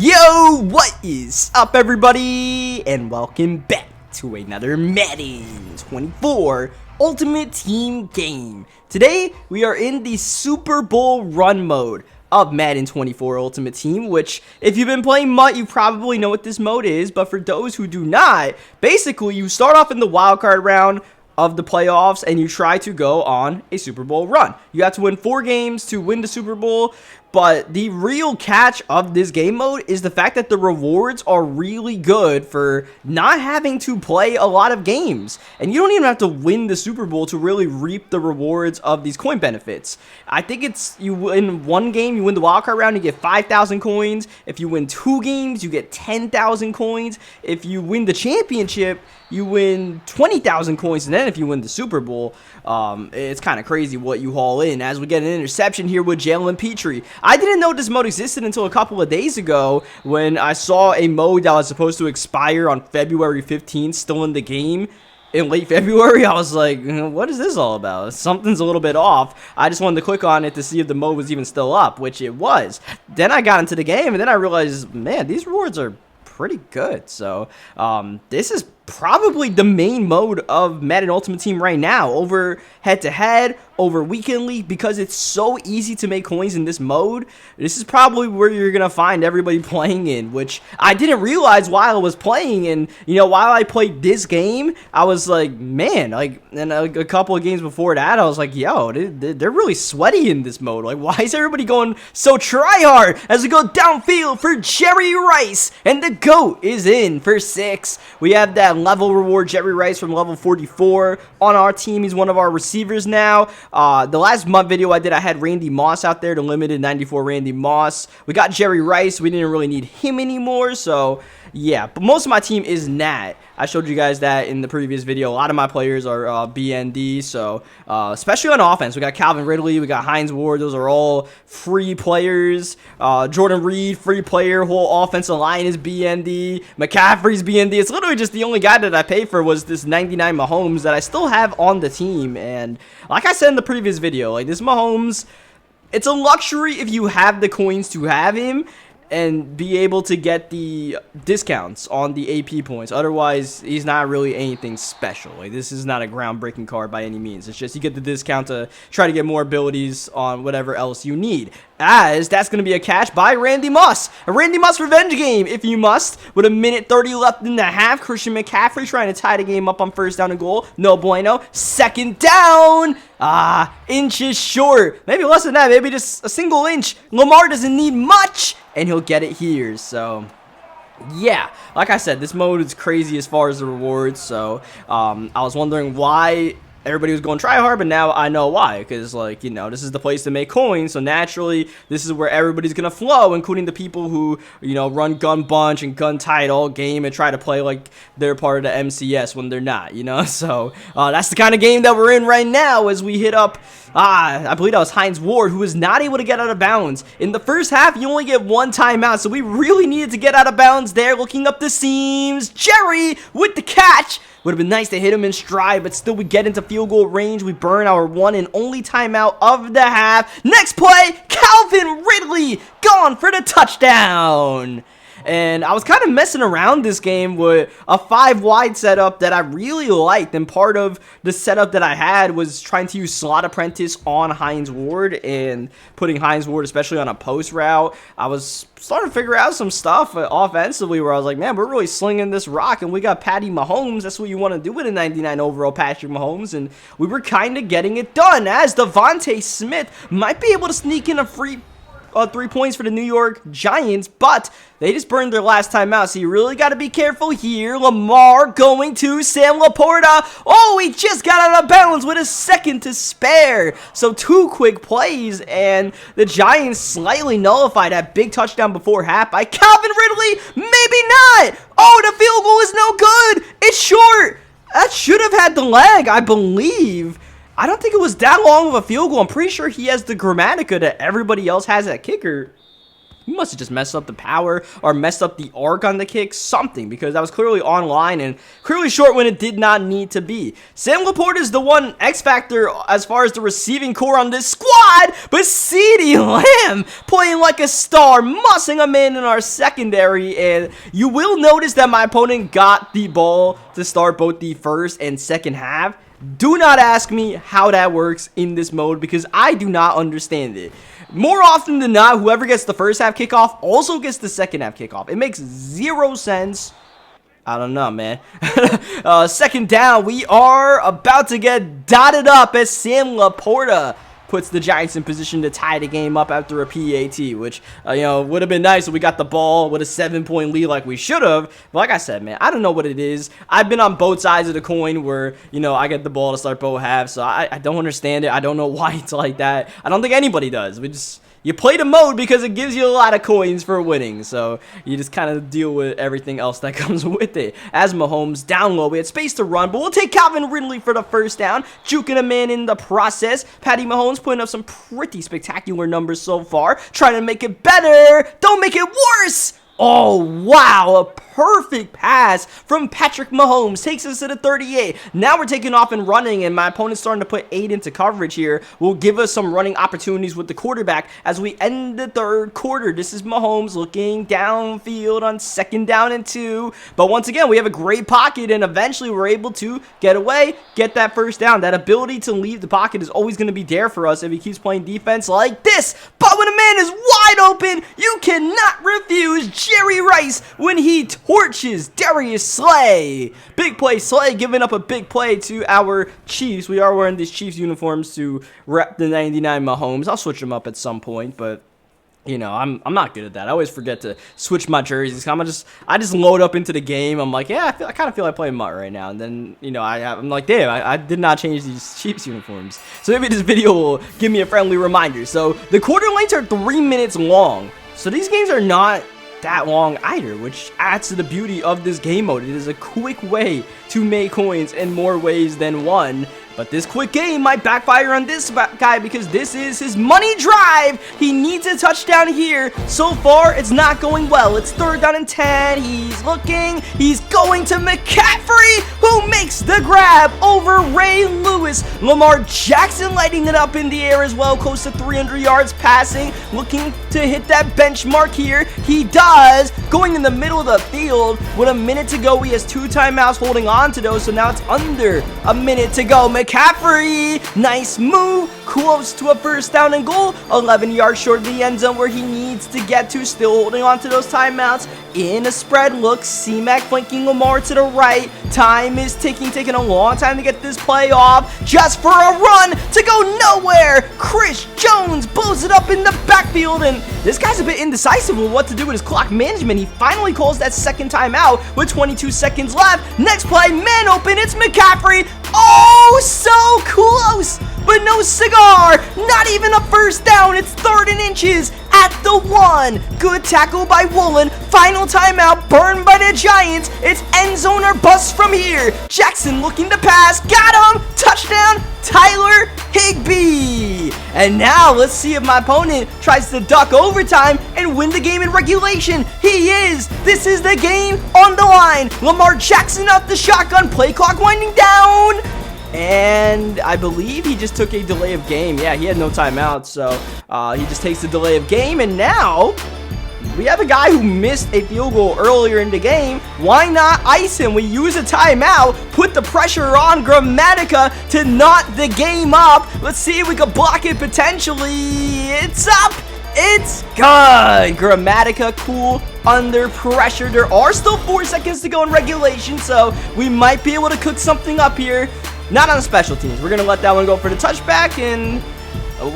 Yo, what is up, everybody? And welcome back to another Madden 24 Ultimate Team game. Today, we are in the Super Bowl run mode of Madden 24 Ultimate Team, which, if you've been playing MUT, you probably know what this mode is. But for those who do not, basically, you start off in the wildcard round of the playoffs and you try to go on a Super Bowl run. You have to win 4 games to win the Super Bowl. But the real catch of this game mode is the fact that the rewards are really good for not having to play a lot of games. And you don't even have to win the Super Bowl to really reap the rewards of these coin benefits. I think it's you win 1 game, you win the wildcard round, you get 5,000 coins. If you win 2 games, you get 10,000 coins. If you win the championship, you win 20,000 coins. And then if you win the Super Bowl, it's kind of crazy what you haul in. As we get an interception here with Jalen Petrie. I didn't know this mode existed until a couple of days ago when I saw a mode that was supposed to expire on February 15th still in the game in late February. I was like, what is this all about? Something's a little bit off. I just wanted to click on it to see if the mode was even still up, which it was. Then I got into the game and then I realized, man, these rewards are pretty good. So this is probably the main mode of Madden Ultimate Team right now, over head-to-head, over weekend league, because it's so easy to make coins in this mode. This is probably where you're gonna find everybody playing in, which I didn't realize while I was playing. And you know, while I played this game, I was like, man, like, and a couple of games before that, I was like, yo, they're really sweaty in this mode. Like, why is everybody going so try hard? As we go downfield for Jerry Rice, and the GOAT is in for 6. We have that level reward, Jerry Rice, from level 44 on our team. He's one of our receivers now. The last month video I did, I had Randy Moss out there, the limited 94 Randy Moss. We got Jerry Rice. We didn't really need him anymore, so yeah. But most of my team is Nat. I showed you guys that in the previous video. A lot of my players are BND, so especially on offense. We got Calvin Ridley, we got Hines Ward. Those are all free players. Jordan Reed, free player. Whole offensive line is BND. McCaffrey's BND. It's literally just the only guy that I paid for was this 99 Mahomes that I still have on the team. And like I said in the previous video, like, this Mahomes, it's a luxury if you have the coins to have him and be able to get the discounts on the AP points. Otherwise, he's not really anything special. Like, this is not a groundbreaking card by any means. It's just you get the discount to try to get more abilities on whatever else you need. As that's going to be a catch by Randy Moss. A Randy Moss revenge game, if you must. With a minute 30 left in the half. Christian McCaffrey trying to tie the game up on first down and goal. No bueno. Second down. Inches short. Maybe less than that. Maybe just a single inch. Lamar doesn't need much, and he'll get it here. So yeah, like I said, this mode is crazy as far as the rewards. So I was wondering why everybody was going try hard, but now I know why. Because, like, you know, this is the place to make coins, so naturally this is where everybody's gonna flow, including the people who, you know, run gun bunch and gun tight all game and try to play like they're part of the MCS when they're not, you know. So that's the kind of game that we're in right now as we hit up I believe that was Hines Ward, who was not able to get out of bounds. In the first half, you only get 1 timeout, so we really needed to get out of bounds there. Looking up the seams, Jerry with the catch. Would have been nice to hit him in stride, but still we get into field goal range. We burn our 1 and only timeout of the half. Next play, Calvin Ridley gone for the touchdown. And I was kind of messing around this game with a 5 wide setup that I really liked. And part of the setup that I had was trying to use slot apprentice on Hines Ward and putting Hines Ward especially on a post route. I was starting to figure out some stuff offensively where I was like, man, we're really slinging this rock and we got Patty Mahomes. That's what you want to do with a 99 overall Patrick Mahomes. And we were kind of getting it done, as Devontae Smith might be able to sneak in a free 3 points for the New York Giants, but they just burned their last time out, so you really got to be careful here. Lamar going to Sam Laporta. Oh, he just got out of bounds with a second to spare. So 2 quick plays, and the Giants slightly nullified that big touchdown before half by Calvin Ridley. Maybe not. Oh, the field goal is no good. It's short. That should have had the leg, I believe. I don't think it was that long of a field goal. I'm pretty sure he has the Grammatica that everybody else has at kicker. he must have just messed up the power or messed up the arc on the kick, something, because that was clearly online and clearly short when it did not need to be. Sam Laporte is the one X factor as far as the receiving core on this squad, but CeeDee Lamb playing like a star, mussing a man in our secondary, and you will notice that my opponent got the ball to start both the first and second half. Do not ask me how that works in this mode because I do not understand it. More often than not, whoever gets the first half kickoff also gets the second half kickoff. It makes zero sense. I don't know, man. Second down, we are about to get dotted up as Sam Laporta puts the Giants in position to tie the game up after a PAT, which, would have been nice if we got the ball with a 7-point lead like we should have. But like I said, man, I don't know what it is. I've been on both sides of the coin where, I get the ball to start both halves, so I don't understand it. I don't know why it's like that. I don't think anybody does. You play the mode because it gives you a lot of coins for winning, so you just kind of deal with everything else that comes with it. As Mahomes down low, we had space to run, but we'll take Calvin Ridley for the first down, juking a man in the process. Patty Mahomes putting up some pretty spectacular numbers so far, trying to make it better. Don't make it worse. Oh, wow, a perfect pass from Patrick Mahomes takes us to the 38. Now we're taking off and running, and my opponent's starting to put 8 into coverage here. Will give us some running opportunities with the quarterback as we end the third quarter. This is Mahomes looking downfield on 2nd down and 2. But once again, we have a great pocket, and eventually we're able to get away, get that first down. That ability to leave the pocket is always going to be there for us if he keeps playing defense like this. But when a man is wide open, you cannot refuse Jerry Rice when he torches Darius Slay. Big play Slay giving up a big play to our Chiefs. We are wearing these Chiefs uniforms to rep the 99 Mahomes. I'll switch them up at some point, but I'm not good at that. I always forget to switch my jerseys. I just load up into the game. I'm like, yeah, I kind of feel like playing Mutt right now. And then, I'm like, damn, I did not change these Chiefs uniforms. So maybe this video will give me a friendly reminder. So the quarter lengths are 3 minutes long. So these games are not that long either, which adds to the beauty of this game mode. It is a quick way to make coins in more ways than one. But this quick game might backfire on this guy because this is his money drive. He needs a touchdown here. So far, it's not going well. It's 3rd down and 10. He's looking. He's going to McCaffrey, who makes the grab over Ray Lewis. Lamar Jackson lighting it up in the air as well, close to 300 yards passing, looking to hit that benchmark here. He does. Going in the middle of the field with a minute to go. He has 2 timeouts holding on to those, so now it's under a minute to go. McCaffrey, nice move, close to a first down and goal, 11 yards short of the end zone where he needs to get to, still holding on to those timeouts. In a spread look, C-Mac flanking Lamar to the right. Time is ticking, taking a long time to get this play off, just for a run to go nowhere. Chris Jones blows it up in the backfield, and this guy's a bit indecisive with what to do with his clock management. He finally calls that second timeout with 22 seconds left. Next play, man open, it's McCaffrey. Oh, so close, but no cigar. Not even a first down. It's 3rd and inches at the 1. Good tackle by Woolen. Final timeout burned by the Giants. It's end zone or bust from here. Jackson looking to pass. Got him. Touchdown, Tyler Higbee. And now let's see if my opponent tries to duck overtime and win the game in regulation. He is. This is the game on the line. Lamar Jackson off the shotgun. Play clock winding down. And I believe he just took a delay of game. Yeah, he had no timeout, so he just takes the delay of game. And now we have a guy who missed a field goal earlier in the game. Why not ice him? We use a timeout, put the pressure on Grammatica to knot the game up. Let's see if we can block it potentially. It's up. It's good. Grammatica cool under pressure. There are still 4 seconds to go in regulation, so we might be able to cook something up here. Not on special teams. We're going to let that one go for the touchback, and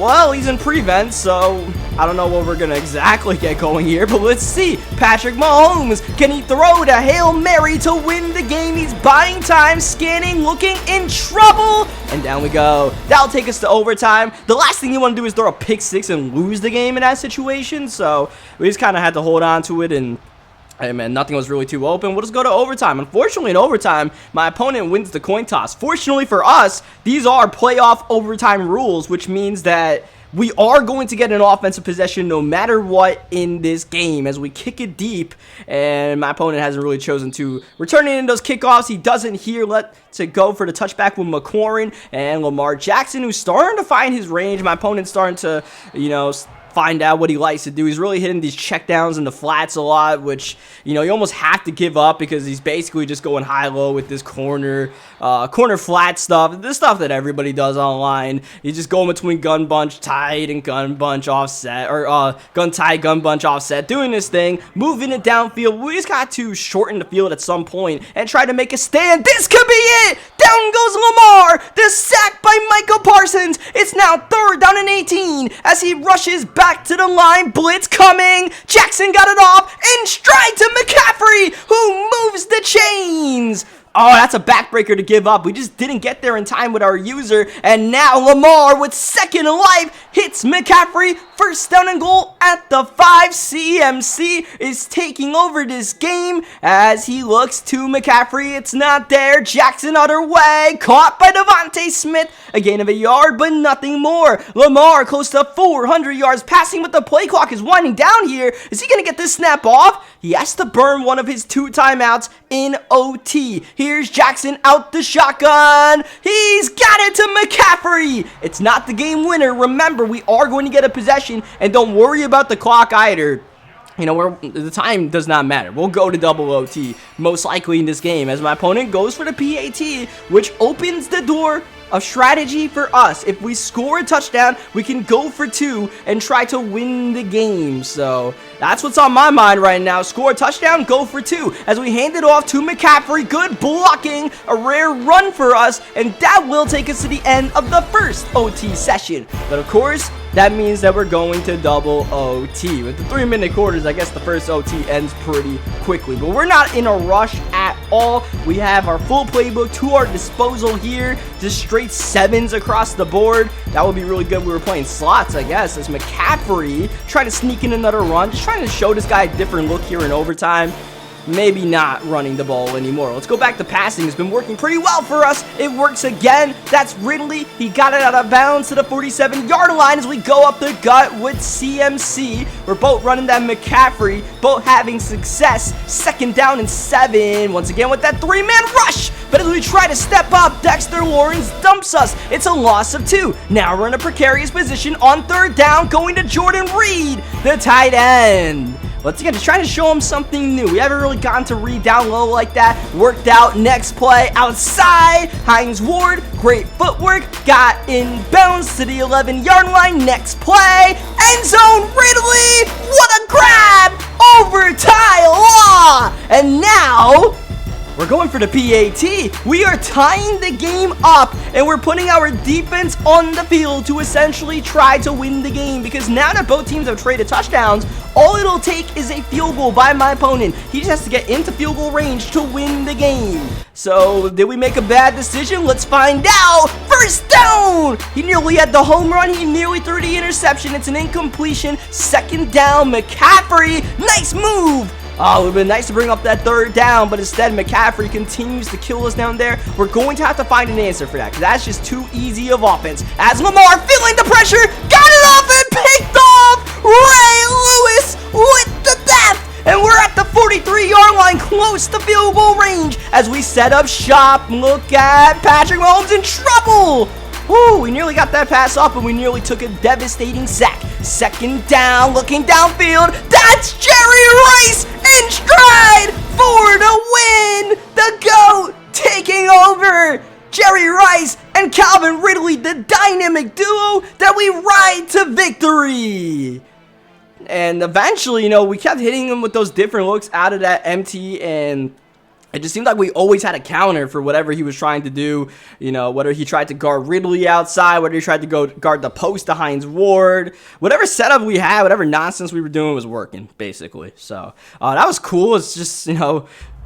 well, he's in prevent, so I don't know what we're going to exactly get going here, but let's see. Patrick Mahomes, can he throw the Hail Mary to win the game? He's buying time, scanning, looking in trouble, and down we go. That'll take us to overtime. The last thing you want to do is throw a pick 6 and lose the game in that situation, so we just kind of had to hold on to it, and hey man, nothing was really too open. We'll just go to overtime. Unfortunately, in overtime, my opponent wins the coin toss. Fortunately for us, these are playoff overtime rules, which means that we are going to get an offensive possession no matter what in this game as we kick it deep, and my opponent hasn't really chosen to return it in those kickoffs. He doesn't here let to go for the touchback with McLaurin and Lamar Jackson, who's starting to find his range. My opponent's starting to, find out what he likes to do. He's really hitting these checkdowns in the flats a lot, which, you almost have to give up because he's basically just going high-low with this corner flat stuff, the stuff that everybody does online. You just go in between gun bunch tight and gun bunch offset, or gun tight, gun bunch offset, doing this thing, moving it downfield. We just got to shorten the field at some point and try to make a stand. This could be it! Down goes Lamar! The sack by Michael Parsons! It's now 3rd down and 18 as he rushes back to the line. Blitz coming. Jackson got it off in stride to McCaffrey, who moves the chains. Oh, that's a backbreaker to give up. We just didn't get there in time with our user. And now Lamar with second life hits McCaffrey. 1st down and goal at the 5. CMC is taking over this game as he looks to McCaffrey. It's not there. Jackson other way. Caught by Devontae Smith. A gain of a yard, but nothing more. Lamar close to 400 yards passing, but the play clock is winding down here. Is he going to get this snap off? He has to burn one of his 2 timeouts in OT. Here's Jackson out the shotgun. He's got it to McCaffrey. It's not the game winner. Remember, we are going to get a possession, and don't worry about the clock either. The time does not matter. We'll go to double OT, most likely in this game, as my opponent goes for the PAT, which opens the door of strategy for us. If we score a touchdown, we can go for 2 and try to win the game. So that's what's on my mind right now. Score a touchdown, go for 2. As we hand it off to McCaffrey, good blocking, a rare run for us, and that will take us to the end of the first OT session. But of course, that means that we're going to double OT. With the 3-minute quarters, I guess the first OT ends pretty quickly. But we're not in a rush at all. We have our full playbook to our disposal here. Just straight 7s across the board. That would be really good. We were playing slots, I guess, as McCaffrey trying to sneak in another run. Just trying to show this guy a different look here in overtime. Maybe not running the ball anymore. Let's go back to passing. It's been working pretty well for us. It works again. That's Ridley. He got it out of bounds to the 47-yard line as we go up the gut with CMC. We're both running that McCaffrey, both having success. 2nd down and 7. Once again with that 3-man rush. But as we try to step up, Dexter Lawrence dumps us. It's a loss of 2. Now we're in a precarious position on 3rd down, going to Jordan Reed, the tight end. Once again, just trying to show him something new. We haven't really gotten to Reed down low like that. Worked out. Next play outside. Hines Ward, great footwork. Got in bounds to the 11-yard line. Next play. End zone. Ridley. What a grab over Ty Law. And now we're going for the PAT. We are tying the game up, and we're putting our defense on the field to essentially try to win the game, because now that both teams have traded touchdowns, all it'll take is a field goal by my opponent. He just has to get into field goal range to win the game. So, did we make a bad decision? Let's find out. 1st down. He nearly had the home run. He nearly threw the interception. It's an incompletion. 2nd down. McCaffrey. Nice move. Oh, it would have been nice to bring up that 3rd down, but instead McCaffrey continues to kill us down there. We're going to have to find an answer for that, because that's just too easy of offense. As Lamar feeling the pressure, got it off and picked off Ray Lewis with the depth. And we're at the 43-yard line, close to field goal range, as we set up shop. Look at Patrick Mahomes in trouble. Woo, we nearly got that pass off, and we nearly took a devastating sack. 2nd down, looking downfield. That's Jerry Rice in stride for the win. The GOAT taking over. Jerry Rice and Calvin Ridley, the dynamic duo that we ride to victory. And eventually, we kept hitting him with those different looks out of that empty, and it just seemed like we always had a counter for whatever he was trying to do. Whether he tried to guard Ridley outside, whether he tried to go guard the post to Hines Ward. Whatever setup we had, whatever nonsense we were doing was working, basically. So, that was cool. It's just,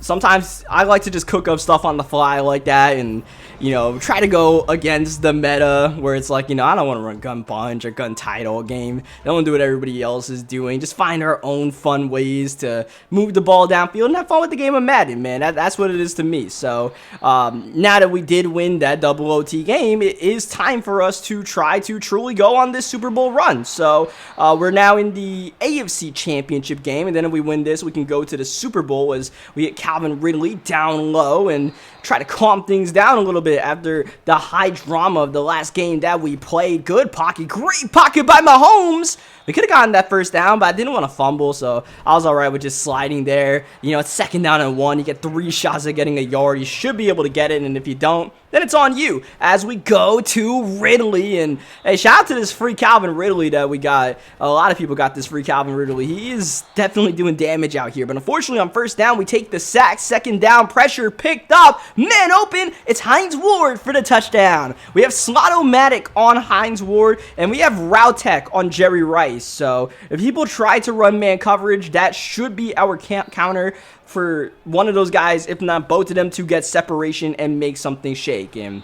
sometimes I like to just cook up stuff on the fly like that and, you know, try to go against the meta where it's like, you know, I don't want to run gun bunch or gun title game. Don't want to do what everybody else is doing. Just find our own fun ways to move the ball downfield and have fun with the game of Madden, man. That's what it is to me. So now that we did win that double OT game, it is time for us to try to truly go on this Super Bowl run. So we're now in the AFC Championship game, and then if we win this, we can go to the Super Bowl as we get Calvin Ridley down low and try to calm things down a little bit after the high drama of the last game that we played. Good pocket, great pocket by Mahomes. We could have gotten that first down, but I didn't want to fumble, so I was all right with just sliding there. You know, it's 2nd down and 1. You get 3 shots at getting a yard. You should be able to get it, and if you don't, then it's on you as we go to Ridley. And hey, shout out to this free Calvin Ridley that we got. A lot of people got this free Calvin Ridley. He is definitely doing damage out here, but unfortunately on 1st down, we take the sack. 2nd down, pressure picked up. Man open, it's Hines Ward for the touchdown. We have Slot-O-Matic on Hines Ward, and we have Route Tech on Jerry Rice. So if people try to run man coverage, that should be our counter for one of those guys, if not both of them, to get separation and make something shake. And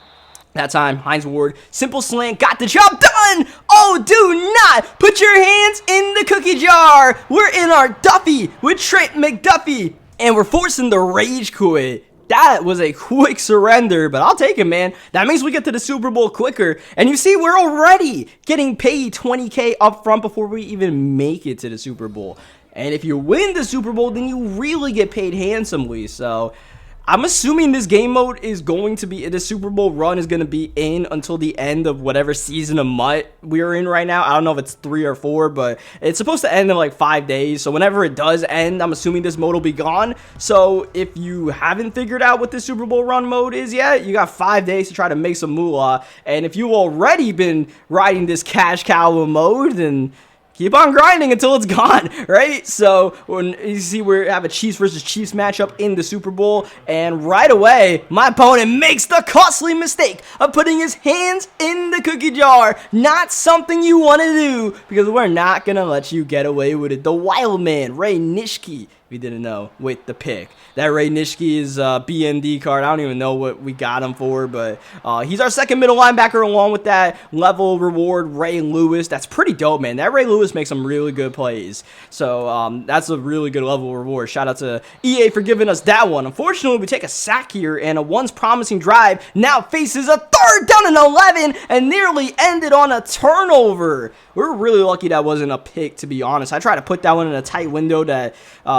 that time, Hines Ward, simple slant, got the job done! Oh, do not put your hands in the cookie jar! We're in our Duffy with Trent McDuffie, and we're forcing the rage quit. That was a quick surrender, but I'll take it, man. That means we get to the Super Bowl quicker. And you see, we're already getting paid $20K up front before we even make it to the Super Bowl. And if you win the Super Bowl, then you really get paid handsomely. So I'm assuming this game mode is going to be, the Super Bowl run is going to be in until the end of whatever season of MUT we are in right now. I don't know if it's 3 or 4, but it's supposed to end in like 5 days. So whenever it does end, I'm assuming this mode will be gone. So if you haven't figured out what the Super Bowl run mode is yet, you got 5 days to try to make some moolah. And if you've already been riding this cash cow mode, then keep on grinding until it's gone, right? So when you see we have a Chiefs versus Chiefs matchup in the Super Bowl, and right away, my opponent makes the costly mistake of putting his hands in the cookie jar. Not something you want to do, because we're not going to let you get away with it. The wild man, Ray Nitschke, if you didn't know, with the pick. That Ray Nitschke is a BND card. I don't even know what we got him for, but he's our second middle linebacker along with that level reward, Ray Lewis. That's pretty dope, man. That Ray Lewis makes some really good plays. So that's a really good level reward. Shout out to EA for giving us that one. Unfortunately, we take a sack here, and a once promising drive now faces a 3rd down and 11 and nearly ended on a turnover. We're really lucky that wasn't a pick, to be honest. I tried to put that one in a tight window that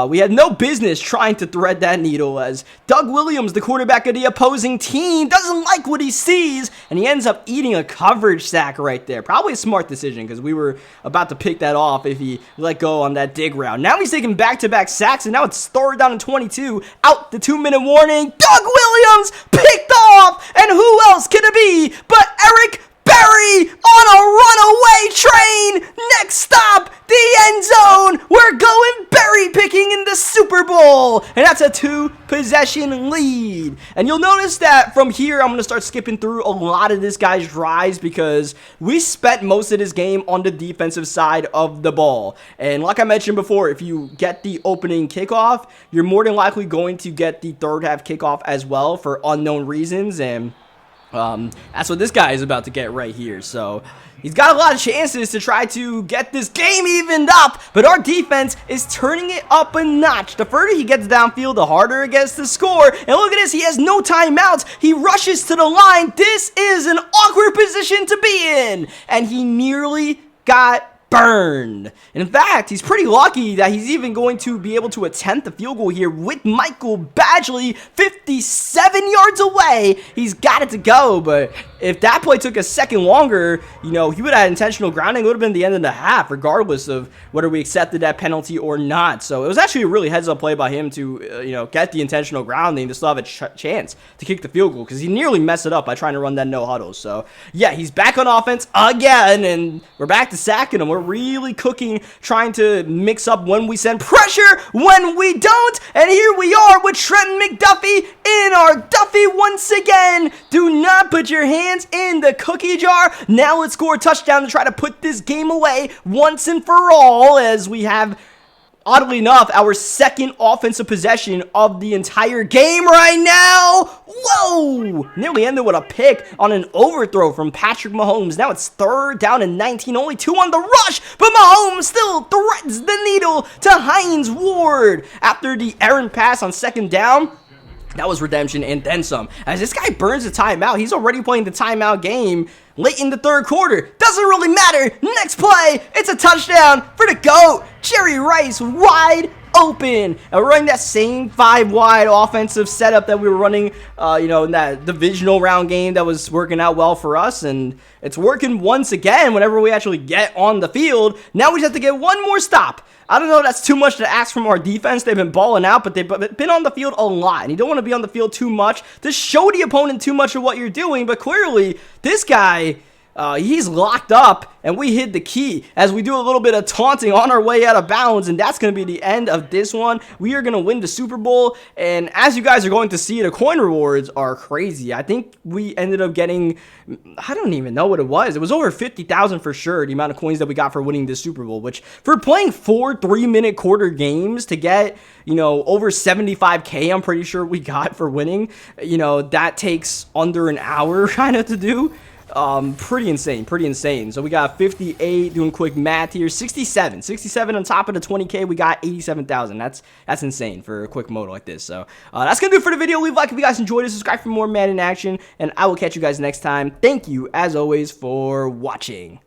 we had no business trying to thread that needle, as Doug Williams, the quarterback of the opposing team, doesn't like what he sees, and he ends up eating a coverage sack right there. Probably a smart decision, because we were about to pick that off if he let go on that dig route. Now he's taking back-to-back sacks, and now it's 3rd down and 22. Out the 2-minute warning. Doug Williams picked off, and who else can it be but Eric Berry on a runaway train. Next stop, the end zone. We're going berry picking in the Super Bowl, and that's a 2-possession lead. And you'll notice that from here, I'm going to start skipping through a lot of this guy's drives because we spent most of this game on the defensive side of the ball. And like I mentioned before, if you get the opening kickoff, you're more than likely going to get the 3rd half kickoff as well for unknown reasons, and that's what this guy is about to get right here. So he's got a lot of chances to try to get this game evened up, but our defense is turning it up a notch. The further he gets downfield, the harder it gets to score. And look at this, he has no timeouts. He rushes to the line. This is an awkward position to be in, and he nearly got burned. In fact, he's pretty lucky that he's even going to be able to attempt the field goal here with Michael Badgley 57 yards away. He's got it to go, but if that play took a second longer, you know, he would have had intentional grounding. It would have been the end of the half, regardless of whether we accepted that penalty or not. So it was actually a really heads-up play by him to, you know, get the intentional grounding to still have a chance to kick the field goal, because he nearly messed it up by trying to run that no huddle. So yeah, he's back on offense again, and we're back to sacking him. We're really cooking, trying to mix up when we send pressure, when we don't, and here we are with Trent McDuffie in our Duffy once again. Do not put your hands in the cookie jar. Now let's score a touchdown to try to put this game away once and for all, as we have Oddly enough, our second offensive possession of the entire game right now. Whoa! Nearly ended with a pick on an overthrow from Patrick Mahomes. Now it's 3rd down and 19. Only 2 on the rush, but Mahomes still threads the needle to Hines Ward. After the errant pass on 2nd down, that was redemption and then some. As this guy burns the timeout, he's already playing the timeout game late in the 3rd quarter. Doesn't really matter. Next play, it's a touchdown for the GOAT. Jerry Rice wide open. And we're running that same 5-wide offensive setup that we were running, in that divisional round game that was working out well for us. And it's working once again whenever we actually get on the field. Now we just have to get one more stop. I don't know if that's too much to ask from our defense. They've been balling out, but they've been on the field a lot. And you don't want to be on the field too much to show the opponent too much of what you're doing. But clearly, this guy, he's locked up, and we hit the key as we do a little bit of taunting on our way out of bounds, and that's going to be the end of this one. We are going to win the Super Bowl, and as you guys are going to see, the coin rewards are crazy. I think we ended up getting, I don't even know what it was. It was over 50,000 for sure, the amount of coins that we got for winning the Super Bowl, which for playing 4 3-minute quarter games to get, over 75K, I'm pretty sure we got for winning, that takes under an hour kind of to do. Pretty insane. So we got 58, doing quick math here, 67 on top of the 20K. We got 87,000. That's insane for a quick moto like this. So that's gonna do it for the video. Leave a like if you guys enjoyed it, subscribe for more Madden action, and I will catch you guys next time. Thank you as always for watching.